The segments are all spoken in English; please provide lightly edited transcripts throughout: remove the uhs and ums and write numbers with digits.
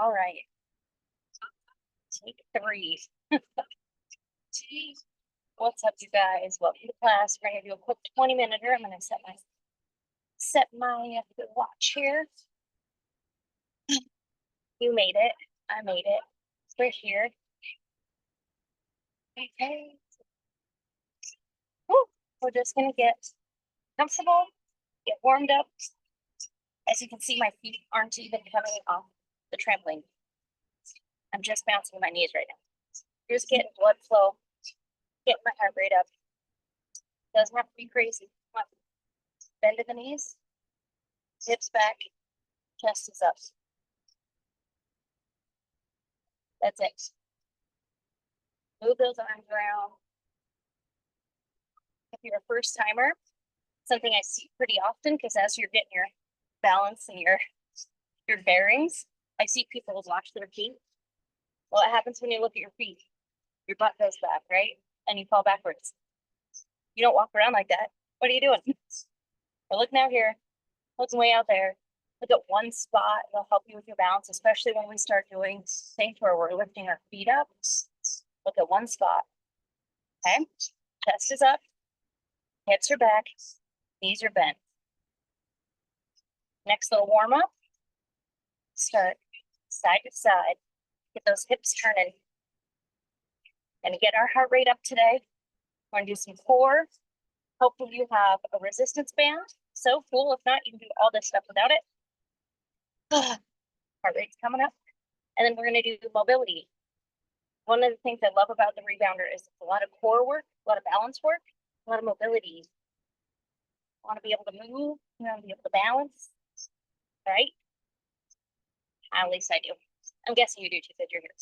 All right. Take 3. What's up, you guys? Welcome to class. We're gonna do a quick 20-minute. I'm gonna set my watch here. You made it. I made it. We're here. Okay. Woo. We're just gonna get comfortable, get warmed up. As you can see, my feet aren't even coming off the trampoline. I'm just bouncing my knees right now. Just getting blood flow, getting my heart rate up. Doesn't have to be crazy. Come on. Bend in the knees, hips back, chest is up. That's it. Move those arms around. If you're a first timer, something I see pretty often, because as you're getting your balance and your bearings, I see people watch their feet. Well, it happens when you look at your feet. Your butt goes back, right? And you fall backwards. You don't walk around like that. What are you doing? We're looking out here, looking way out there. Look at one spot. It'll help you with your balance, especially when we start doing things where we're lifting our feet up. Look at one spot. Okay, chest is up, hips are back, knees are bent. Next little warm up. Start side to side. Get those hips turning. And get our heart rate up today. We're gonna do some core. Hopefully you have a resistance band. So cool. If not, you can do all this stuff without it. Heart rate's coming up. And then we're gonna do mobility. One of the things I love about the rebounder is a lot of core work, a lot of balance work, a lot of mobility. I want to be able to move, you want to be able to balance, right? At least I do. I'm guessing you do too, because you're here.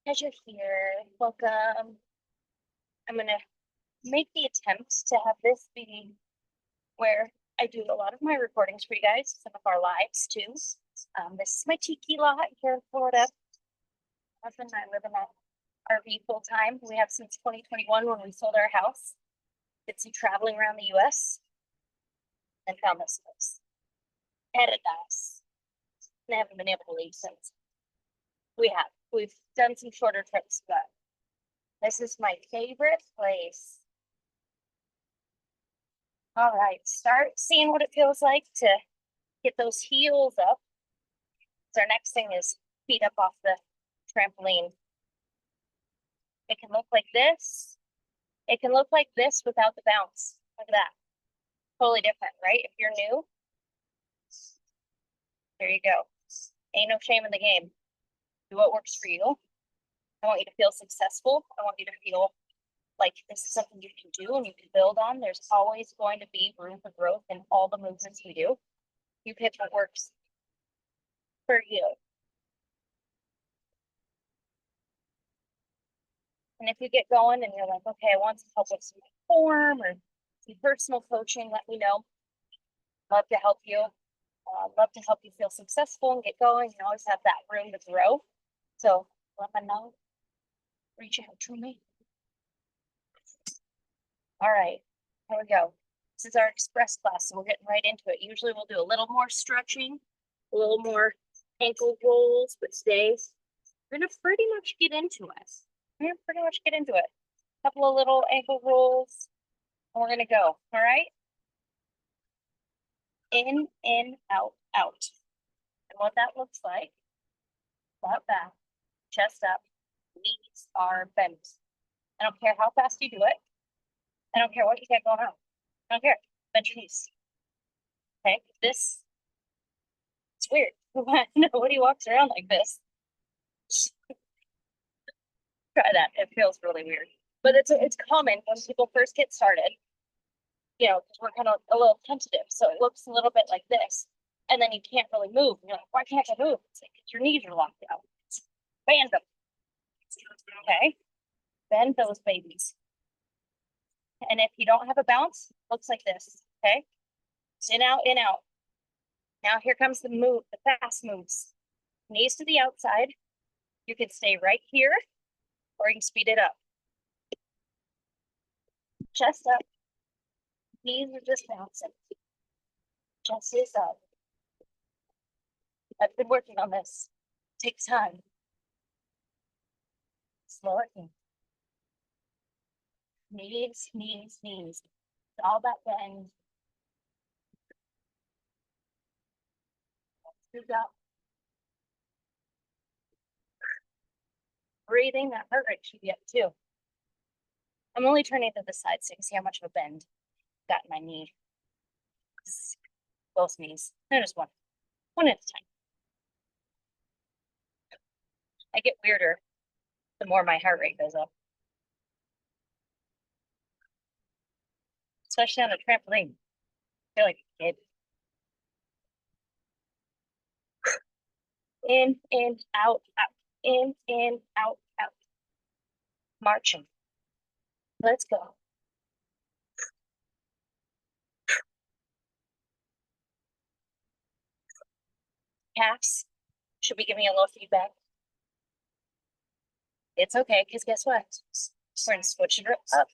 As you're here, welcome. I'm going to make the attempt to have this be where I do a lot of my recordings for you guys, some of our lives too. This is my tiki lot here in Florida. My husband and I live in that RV full time. We have since 2021 when we sold our house. Did some traveling around the US and found this place. Paradise. And I haven't been able to leave since. We've done some shorter trips, but this is my favorite place. All right, start seeing what it feels like to get those heels up. So our next thing is feet up off the trampoline. It can look like this. It can look like this without the bounce. Look at that. Totally different, right? If you're new, there you go. Ain't no shame in the game. Do what works for you. I want you to feel successful. I want you to feel like this is something you can do and you can build on. There's always going to be room for growth in all the movements we do. You pick what works for you. And if you get going and you're like, okay, I want some help with some form or some personal coaching, let me know. Love to help you. Love to help you feel successful and get going. You always have that room to grow. So let me know. Reach out to me. All right, here we go. This is our express class, so we're getting right into it. Usually we'll do a little more stretching, a little more ankle rolls, but today we're gonna pretty much get into it. We're gonna pretty much get into it. A couple of little ankle rolls, and we're gonna go, all right? In, out, out. And what that looks like, flat back, chest up, knees are bent. I don't care how fast you do it. I don't care what you got going on. I don't care. Bend your knees. Okay, it's weird. Nobody walks around like this. Try that. It feels really weird. But it's common when people first get started, you know, because we're kind of a little tentative. So it looks a little bit like this. And then you can't really move. You're like, why can't I move? It's like your knees are locked out. Bend them. Okay. Bend those babies. And if you don't have a bounce, it looks like this. Okay. In, out, in, out. Now here comes the move, the fast moves. Knees to the outside. You can stay right here, or you can speed it up. Chest up. Knees are just bouncing. Chest is up. I've been working on this. Take time. Slow it in. Knees, knees, knees. It's all about bend. Scoot up. Breathing, that heart rate should be up too. I'm only turning to the side so you can see how much of a bend I've got in my knee. Both knees. No, just one. One at a time. I get weirder the more my heart rate goes up. Especially on a trampoline. I feel like a kid. In, out, out. In, out, out. Marching. Let's go. Calves should be giving me a little feedback. It's okay, because guess what? We're gonna switch it up.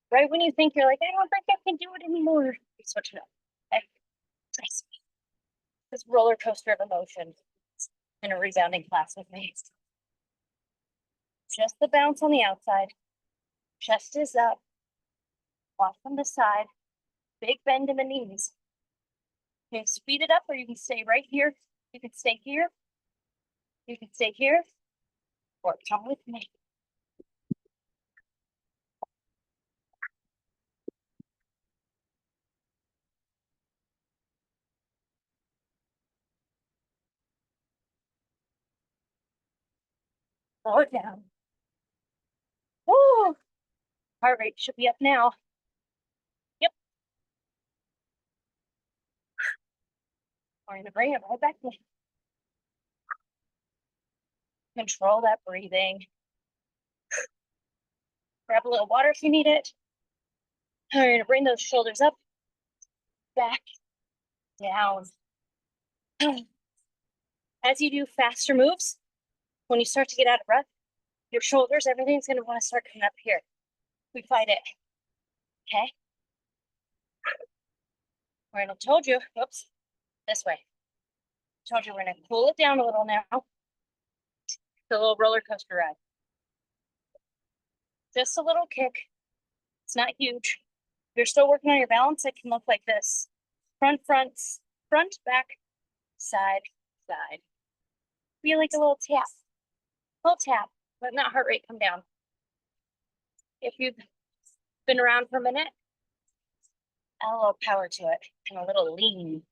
Right when you think you're like, I don't think I can do it anymore, you switch it up. Okay? Nice. This roller coaster of emotion in a rebounding class with me. Just the bounce on the outside. Chest is up. Walk from the side. Big bend in the knees. You can speed it up or you can stay right here. You can stay here. You can stay here. Or come with me. Slow it down. Woo! Heart rate should be up now. Yep. We're gonna bring it right back in. Control that breathing. Grab a little water if you need it. We're gonna bring those shoulders up, back, down. As you do faster moves, when you start to get out of breath, your shoulders, everything's gonna want to start coming up here. We fight it. Okay? Randall told you, whoops, this way. Told you we're gonna cool it down a little now. It's a little roller coaster ride. Just a little kick. It's not huge. If you're still working on your balance, it can look like this. Front, back, side, side. Feel like a little tap, but not heart rate come down. If you've been around for a minute, add a little power to it and a little lean.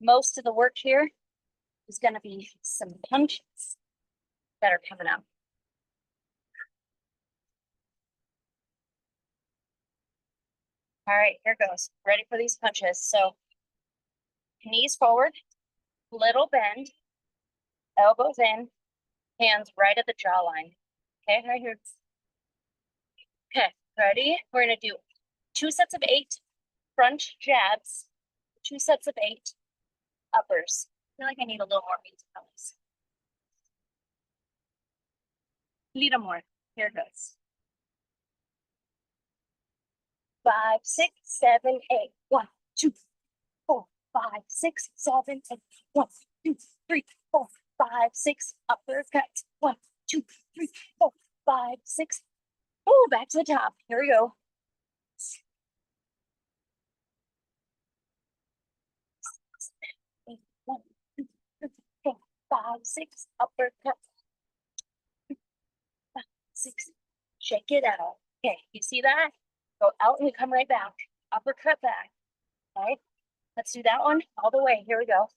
Most of the work here is going to be some punches that are coming up. All right, here goes. Ready for these punches. So knees forward, little bend, elbows in, hands right at the jawline. Okay, right here. Okay, ready? We're gonna do 2 sets of 8 front jabs, 2 sets of 8 uppers. I feel like I need a little more meat on this. Little more. Here it goes. 5, 6, 7, 8. 1, 2, 4, 5, 6, 7, 8. 1, 2, 3, 4, 5, 6. Uppercut. 1, 2, 3, 4, 5, 6. Oh, back to the top. Here we go. 8, 1, 2, 3, 4, 5, 6. Uppercut. 5, 6. Shake it out. Okay, you see that? Go out and you come right back. Uppercut back. Okay, let's do that one all the way. Here we go.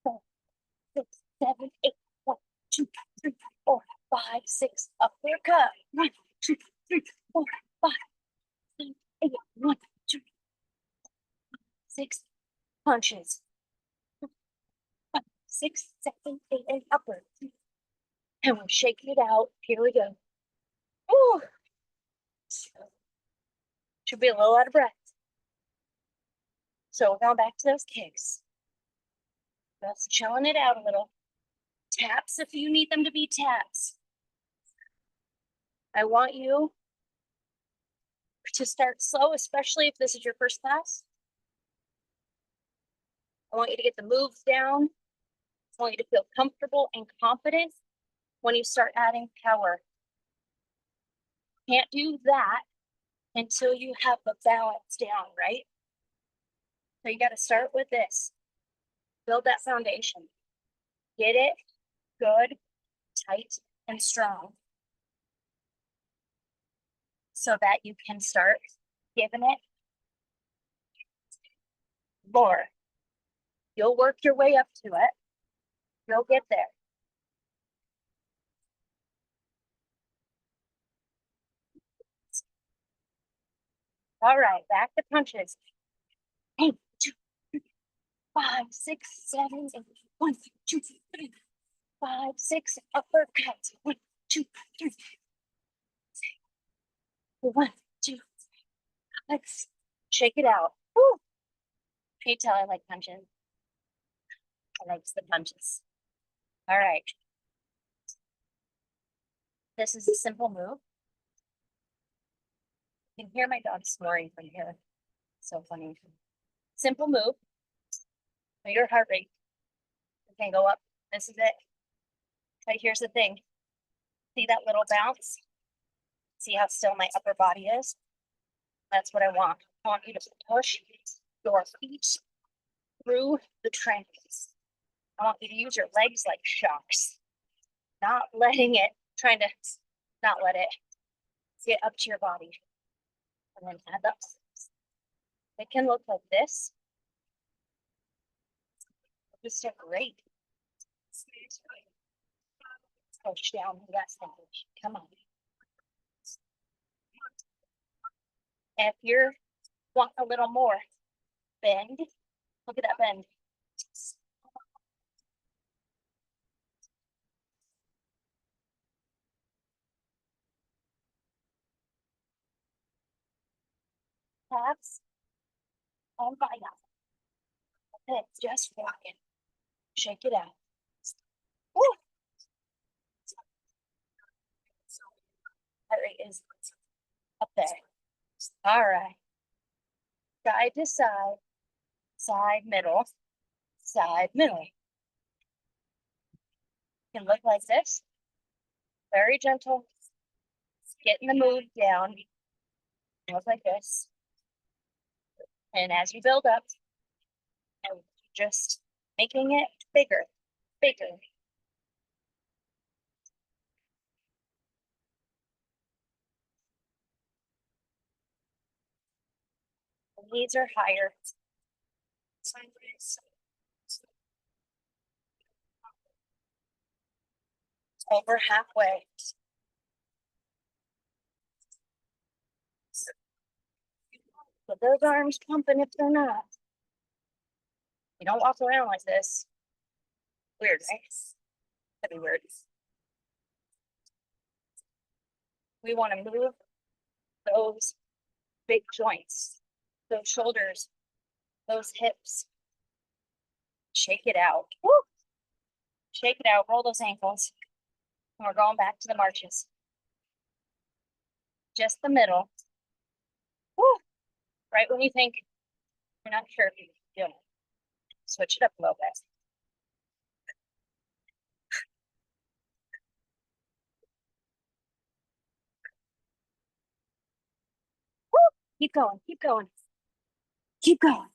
4, 6, 7, 8. 1, 2, 3, 4, 5, 6. Uppercut. 1, 2, 3, 4, 5, 7, 8. 1, 2, 6. Punches. 5, 6, 7, 8, and upper. And we're shaking it out. Here we go. Ooh. Should be a little out of breath. So we're going back to those kicks. Just chilling it out a little. Taps if you need them to be taps. I want you to start slow, especially if this is your first class. I want you to get the moves down. I want you to feel comfortable and confident when you start adding power. Can't do that until you have the balance down, right? So you got to start with this. Build that foundation. Get it good, tight, and strong so that you can start giving it more. You'll work your way up to it. You'll get there. All right, back to punches. 1, 2, 3, 5, 6, 7, 8. 1, 2, 3, 5, 6 uppercuts. 1, 2, 3. 1, 2, 3. Shake it out. Woo. Can you tell I like punching? I like the punches. All right. This is a simple move. You can hear my dog snoring from here. So funny. Simple move. Your heart rate can go up. This is it. But here's the thing. See that little bounce? See how still my upper body is? That's what I want. I want you to push your feet through the triangles. I want you to use your legs like shocks. Not letting it, trying to not let it get up to your body. And then add up. It can look like this. Just a great. Push down to that stage. Come on. If you want a little more bend, look at that bend. Calves on fire. Okay, just rocking. Shake it out. Woo. That rate is up there. All right. Side to side, side, middle, side, middle. Can look like this. Very gentle. Getting the move down. Look like this. And as you build up, and just making it bigger, bigger. The knees are higher. Over halfway. But those arms pumping if they're not. You don't walk around like this. Weird, right? That'd be weird. We want to move those big joints, those shoulders, those hips. Shake it out. Woo! Shake it out. Roll those ankles. And we're going back to the marches. Just the middle. Woo! Right when you think you're not sure if you can do it. Switch it up a little bit. Woo! Keep going, keep going. Keep going.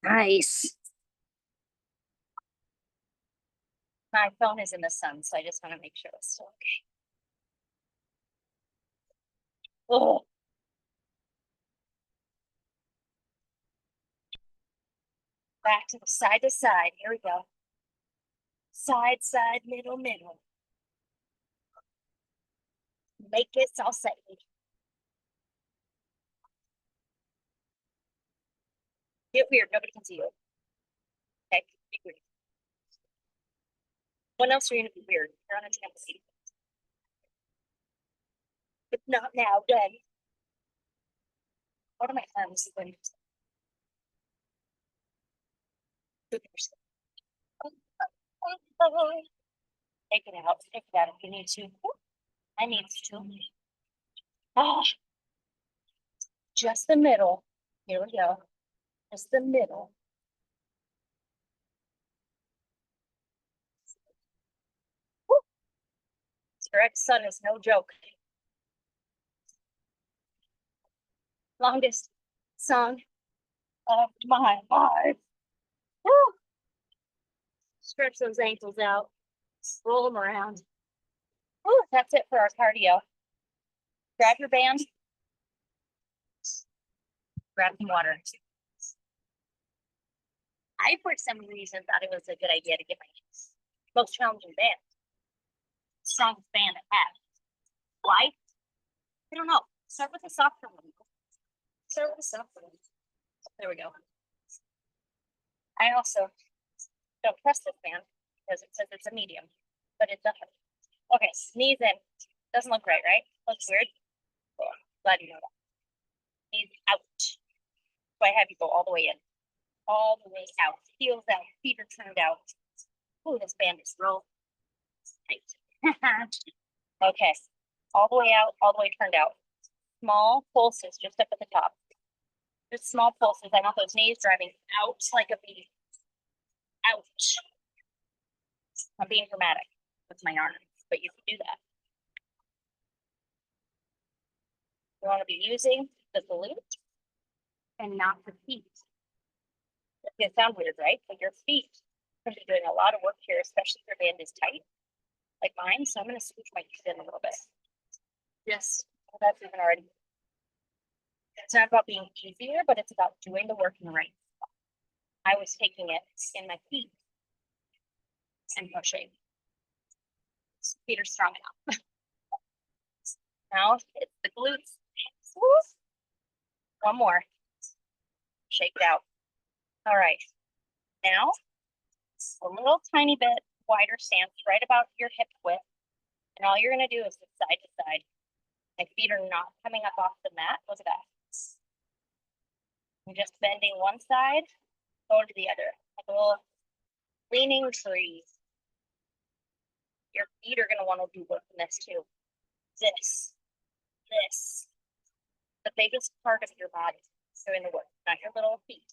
Nice. My phone is in the sun, so I just want to make sure it's still okay. Oh. Back to the side to side. Here we go. Side, side, middle, middle. Make it salsa. Get weird. Nobody can see you. Okay, be weird. When else are you gonna be weird? You're on a trampoline. If not now, then. What are my arms doing? Take it out. Take it out if you need to. I need to. Oh, just the middle. Here we go. Just the middle. Woo. Direct sun is no joke. Longest song of my life. Woo. Stretch those ankles out. Roll them around. Woo. That's it for our cardio. Grab your band. Grab some water. I, for some reason, thought it was a good idea to get my most challenging band. Strongest band I have. Why? I don't know. Start with a softer one. Start with a softer one. There we go. I also don't trust this band because it says it's a medium, but it's not. Okay, knees in. Doesn't look right, right? Looks weird. Cool. Glad you know that. Knees out. So I have you go all the way in. All the way out. Heels out. Feet are turned out. Ooh, this band is real tight. Okay. All the way out, all the way turned out. Small pulses just up at the top. Just small pulses. I want those knees driving out like a bee. Ouch. I'm being dramatic with my arms, but you can do that. You want to be using the glute and not the feet. It's gonna sound weird, right? But your feet are doing a lot of work here, especially if your band is tight, like mine. So I'm gonna switch my feet in a little bit. Yes, that's even already. It's not about being easier, but it's about doing the work in the right spot. I was taking it in my feet and pushing. Feet are strong enough. Now it's the glutes. One more. Shake it out. All right. Now, a little tiny bit wider stance, right about your hip width. And all you're going to do is side to side. My feet are not coming up off the mat. Look at that. I'm just bending one side, going to the other. Like a little leaning tree. Your feet are going to want to do work in this too. This. The biggest part of your body doing the work, not your little feet.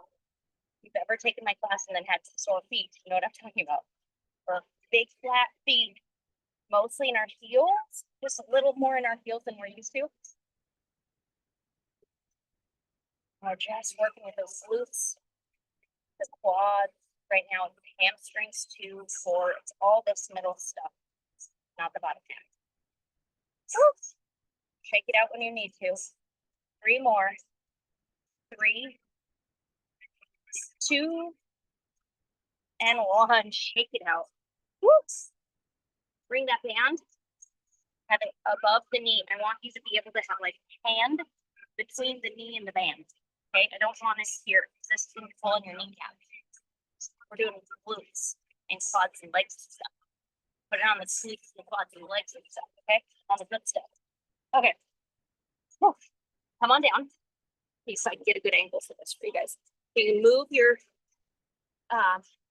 If you've ever taken my class and then had sore feet, you know what I'm talking about. Or big flat feet, mostly in our heels, just a little more in our heels than we're used to. We're just working with those glutes, the quads, right now, hamstrings too, core, it's all this middle stuff, not the bottom half. Shake it out when you need to. 3 more. 3, 2, and 1. Shake it out. Whoops. Bring that band. Have it above the knee. I want you to be able to have like hand between the knee and the band. Okay, I don't want it here. This is pulling your kneecap. We're doing glutes and quads and legs and stuff. Put it on the sleeves and quads and legs and stuff. Okay, on the good stuff. Okay. Whew. Come on down. Okay, so I can get a good angle for this for you guys. You can move your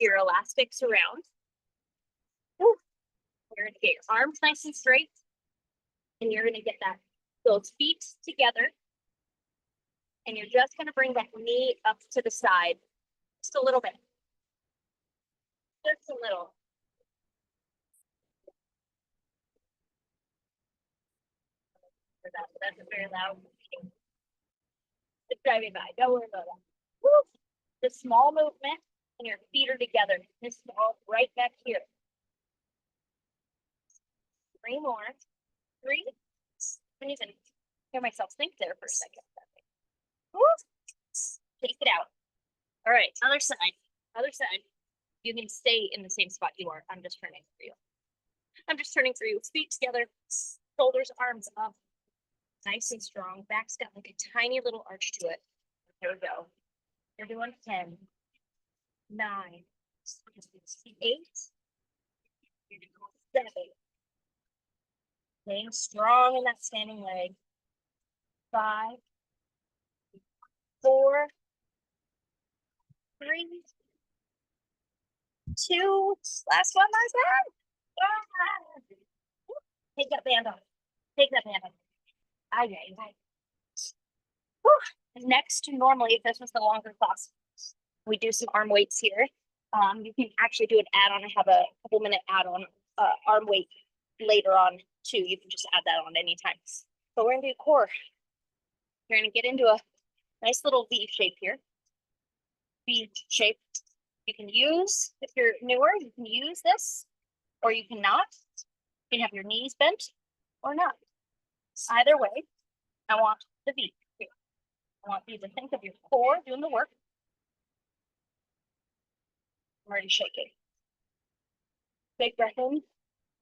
elastics around. Whew. You're gonna get your arms nice and straight, and you're gonna get those feet together, and you're just gonna bring that knee up to the side, just a little bit, just a little. That's a very loud. It's driving by. Don't worry about that. Woo. The small movement, and your feet are together. This ball right back here. 3 more. 3. I didn't even hear myself think there for a second. Woo. Take it out. All right, other side. Other side. You can stay in the same spot you are. I'm just turning for you. I'm just turning for you. Feet together, shoulders, arms up. Nice and strong. Back's got like a tiny little arch to it. Here we go. You're doing 10, 9, 8, 7. Staying strong in that standing leg. 5, 4, 3, 2. Last one. Take that band off. Take that band off. Ay. Next to normally, if this was the longer class, we do some arm weights here. You can actually do an add-on. I have a couple minute add-on arm weight later on too. You can just add that on anytime. So we're gonna do core. You're gonna get into a nice little V shape here. V shape. You can use, if you're newer, you can use this, or you cannot. You can have your knees bent or not. Either way, I want the V here. I want you to think of your core doing the work. I'm already shaking. Big breath in,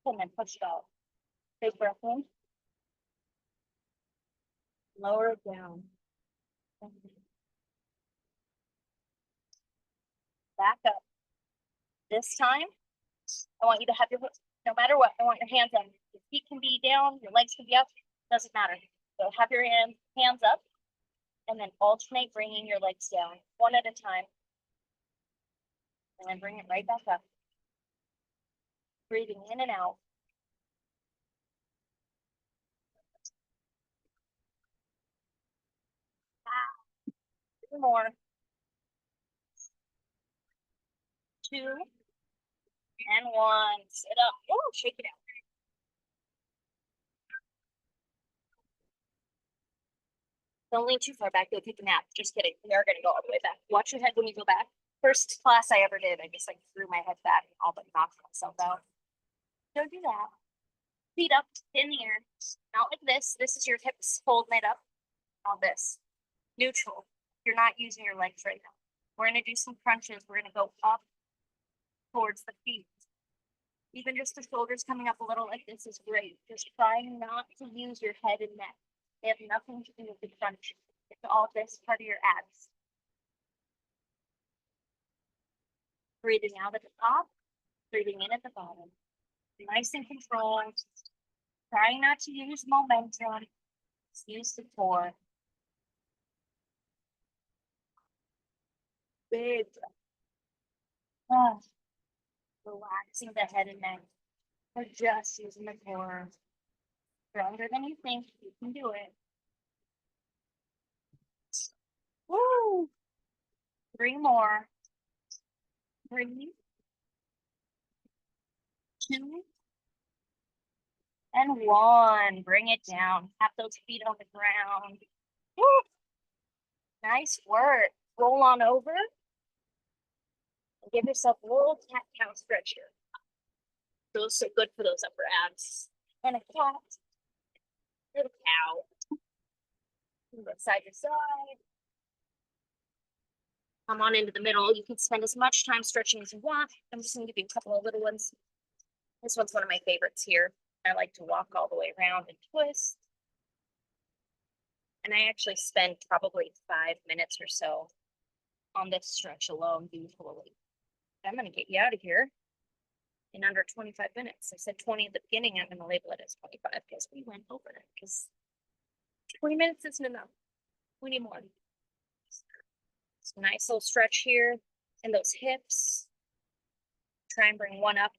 and then push it out. Big breath in. Lower it down. Back up. This time, I want you to have your, no matter what, I want your hands up. Your feet can be down, your legs can be up, doesn't matter. So have your hands up, and then alternate bringing your legs down, one at a time. And then bring it right back up. Breathing in and out. Two more. 2 and 1. Sit up. Oh, shake it out. Don't lean too far back. Go take a nap. Just kidding. We are going to go all the way back. Watch your head when you go back. First class I ever did, I just like threw my head back and all but knocked myself out. Don't do that. Feet up in the air. Not like this. This is your hips holding it up. All this. Neutral. You're not using your legs right now. We're going to do some crunches. We're going to go up towards the feet. Even just the shoulders coming up a little like this is great. Just trying not to use your head and neck. They have nothing to do with the crunch. It's all this part of your abs. Breathing out at the top, breathing in at the bottom. Nice and controlled. Trying not to use momentum. Just use the core. Big breath. Oh, relaxing the head and neck. We're just using the core. Stronger than you think. You can do it. Woo! 3 more. 3, 2, and 1. Bring it down. Tap those feet on the ground. Woo! Nice work. Roll on over. And give yourself a little cat-cow stretch here. Those so good for those upper abs. And a cat. Little cow. Move side to side. Come on into the middle. You can spend as much time stretching as you want. I'm just going to give you a couple of little ones. This one's one of my favorites here. I like to walk all the way around and twist. And I actually spend probably 5 minutes or so on this stretch alone usually. I'm going to get you out of here in under 25 minutes. I said 20 at the beginning. I'm going to label it as 25 because we went over it. Because 20 minutes isn't enough. We need more. So nice little stretch here in those hips. Try and bring one up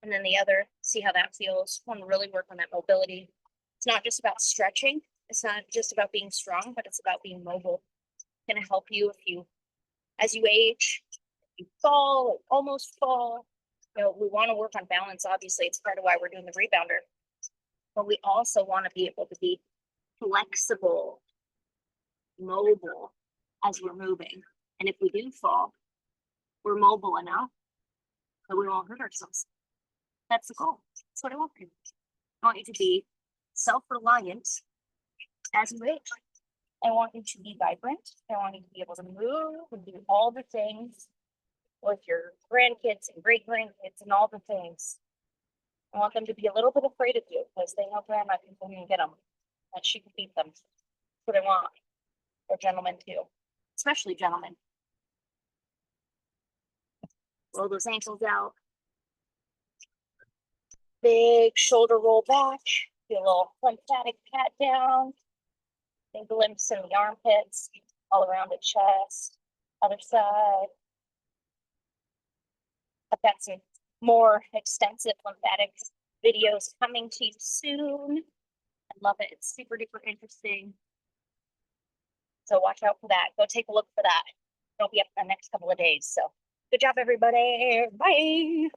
and then the other. See how that feels. Want to really work on that mobility. It's not just about stretching. It's not just about being strong, but it's about being mobile. It's going to help you if you, as you age, you fall, almost fall. You know, we want to work on balance. Obviously, it's part of why we're doing the rebounder. But we also want to be able to be flexible, mobile as we're moving. And if we do fall, we're mobile enough that we won't hurt ourselves. That's the goal. That's what I want you. I want you to be self-reliant as you age. I want you to be vibrant. I want you to be able to move and do all the things with your grandkids and great grandkids and all the things. I want them to be a little bit afraid of you because they know grandma can come and get them and she can beat them. That's what I want for gentlemen too, especially gentlemen. Roll those ankles out. Big shoulder roll back. Do a little lymphatic pat down. And glimpse in the armpits, all around the chest. Other side. I've got some more extensive lymphatic videos coming to you soon. I love it. It's super duper interesting. So watch out for that. Go take a look for that. It'll be up in the next couple of days. So good job, everybody. Bye.